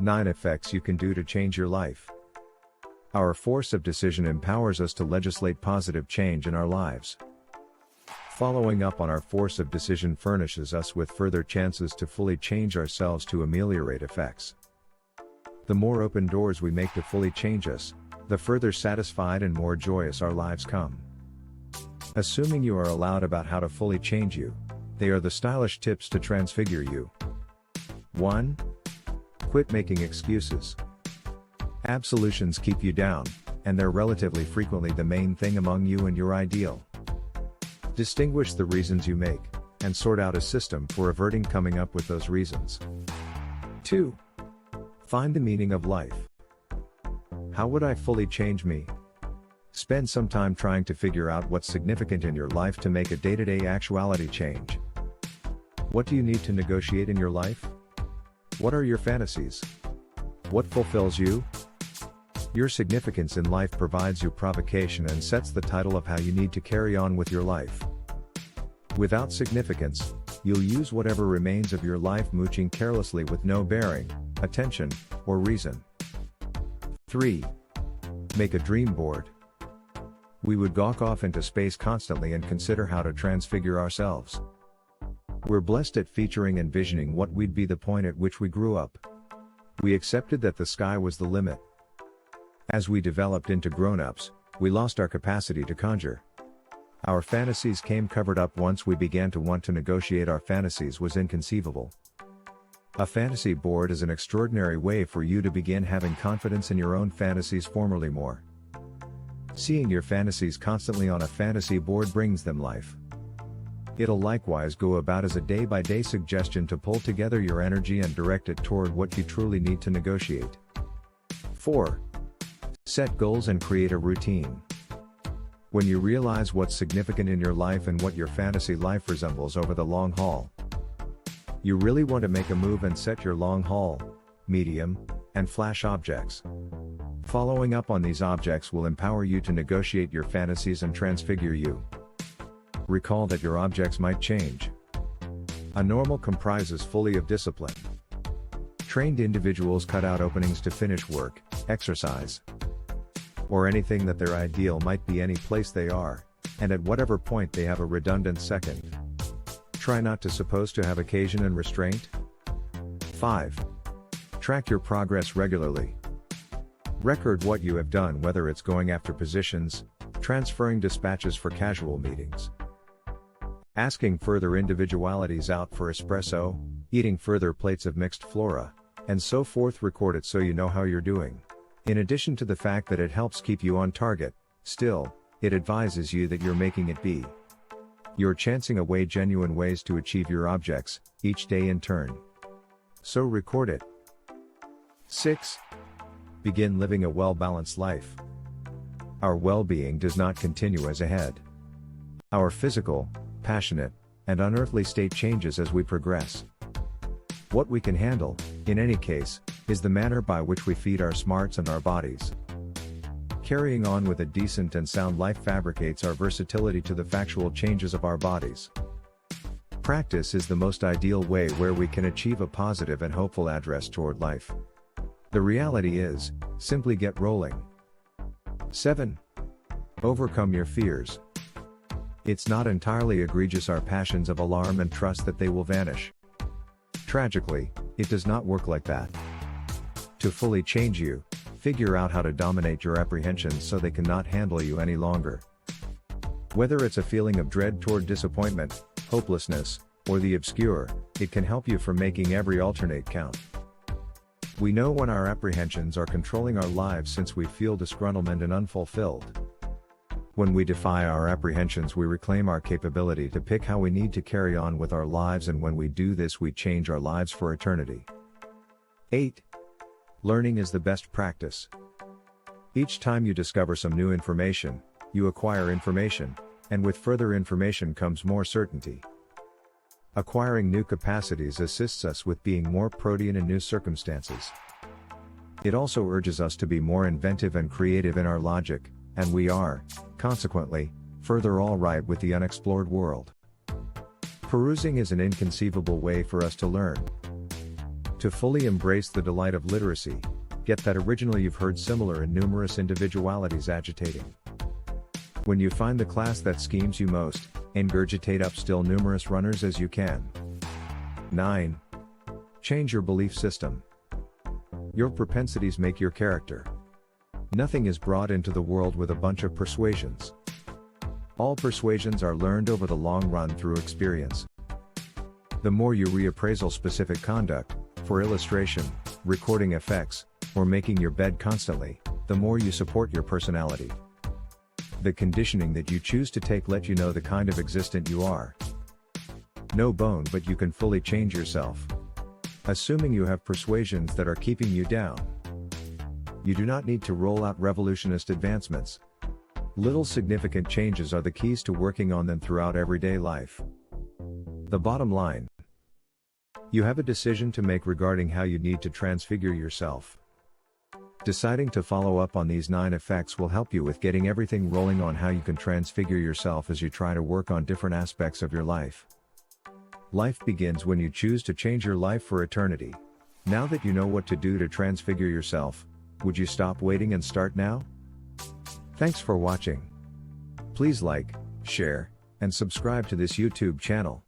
9 Effects you can do to change your life. Our force of decision empowers us to legislate positive change in our lives. Following up on our force of decision furnishes us with further chances to fully change ourselves to ameliorate effects. The more open doors we make to fully change us, the further satisfied and more joyous our lives come. Assuming you are allowed about how to fully change you, they are the stylish tips to transfigure you. 1. Quit making excuses. Absolutions keep you down, and they're relatively frequently the main thing among you and your ideal. Distinguish the reasons you make, and sort out a system for averting coming up with those reasons. 2. Find the meaning of life. How would I fully change me? Spend some time trying to figure out what's significant in your life to make a day-to-day actuality change. What do you need to negotiate in your life? What are your fantasies? What fulfills you? Your significance in life provides you provocation and sets the title of how you need to carry on with your life. Without significance, you'll use whatever remains of your life mooching carelessly with no bearing, attention, or reason. 3. Make a dream board. We would gawk off into space constantly and consider how to transfigure ourselves. We're blessed at featuring and visioning what we'd be the point at which we grew up. We accepted that the sky was the limit. As we developed into grown-ups, we lost our capacity to conjure. Our fantasies came covered up once we began to want to negotiate our fantasies was inconceivable. A fantasy board is an extraordinary way for you to begin having confidence in your own fantasies formerly more. Seeing your fantasies constantly on a fantasy board brings them life. It'll likewise go about as a day-by-day suggestion to pull together your energy and direct it toward what you truly need to negotiate. 4. Set goals and create a routine. When you realize what's significant in your life and what your fantasy life resembles over the long haul, you really want to make a move and set your long haul, medium, and flash objects. Following up on these objects will empower you to negotiate your fantasies and transfigure you. Recall that your objects might change. A normal comprises fully of discipline. Trained individuals cut out openings to finish work, exercise, or anything that their ideal might be any place they are, and at whatever point they have a redundant second. Try not to suppose to have occasion and restraint. 5. Track your progress regularly. Record what you have done, whether it's going after positions, transferring dispatches for casual meetings, asking further individualities out for espresso, eating further plates of mixed flora, and so forth. Record it so you know how you're doing. In addition to the fact that it helps keep you on target, still, it advises you that you're making it be. You're chancing away genuine ways to achieve your objects, each day in turn. So record it. 6. Begin living a well-balanced life. Our well-being does not continue as ahead. Our physical, passionate, and unearthly state changes as we progress. What we can handle, in any case, is the manner by which we feed our smarts and our bodies. Carrying on with a decent and sound life fabricates our versatility to the factual changes of our bodies. Practice is the most ideal way where we can achieve a positive and hopeful address toward life. The reality is, simply get rolling. 7. Overcome your fears. It's not entirely egregious our passions of alarm and trust that they will vanish. Tragically, it does not work like that. To fully change you, figure out how to dominate your apprehensions so they cannot handle you any longer. Whether it's a feeling of dread toward disappointment, hopelessness, or the obscure, it can help you from making every alternate count. We know when our apprehensions are controlling our lives since we feel disgruntlement and unfulfilled. When we defy our apprehensions, we reclaim our capability to pick how we need to carry on with our lives, and when we do this, we change our lives for eternity. 8. Learning is the best practice. Each time you discover some new information, you acquire information, and with further information comes more certainty. Acquiring new capacities assists us with being more protean in new circumstances. It also urges us to be more inventive and creative in our logic, and we are, consequently, further all right with the unexplored world. Perusing is an inconceivable way for us to learn. To fully embrace the delight of literacy, get that original you've heard similar and numerous individualities agitating. When you find the class that schemes you most, ingurgitate up still numerous runners as you can. 9. Change your belief system. Your propensities make your character. Nothing is brought into the world with a bunch of persuasions. All persuasions are learned over the long run through experience. The more you reappraisal specific conduct, for illustration, recording effects, or making your bed constantly, the more you support your personality. The conditioning that you choose to take let you know the kind of existent you are. No bone but you can fully change yourself. Assuming you have persuasions that are keeping you down. You do not need to roll out revolutionist advancements. Little significant changes are the keys to working on them throughout everyday life. The bottom line. You have a decision to make regarding how you need to transfigure yourself. Deciding to follow up on these 9 effects will help you with getting everything rolling on how you can transfigure yourself as you try to work on different aspects of your life. Life begins when you choose to change your life for eternity. Now that you know what to do to transfigure yourself, would you stop waiting and start now? Thanks for watching. Please like, share, and subscribe to this YouTube channel.